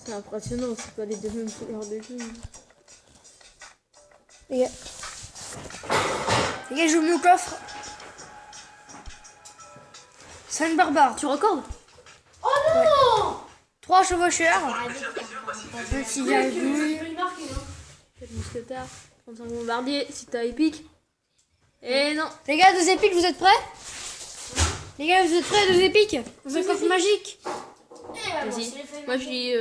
C'est impressionnant, c'est pas les deux mêmes couleurs de jeu. Les gars. Les gars, je vous mets au coffre. 5 barbares. Tu recordes? Oh non! 3 chevaucheurs. Ah, Un cigare je douille. vais le marquer, hein. 4 mousquetaires, 35 bombardiers, si t'as épique. Et non. Les gars, 2 épiques, vous êtes prêts? Les gars, vous êtes prêts, 2 épiques? Vous êtes coffre magique? Eh, alors, Vas-y. c'est les faits Moi je suis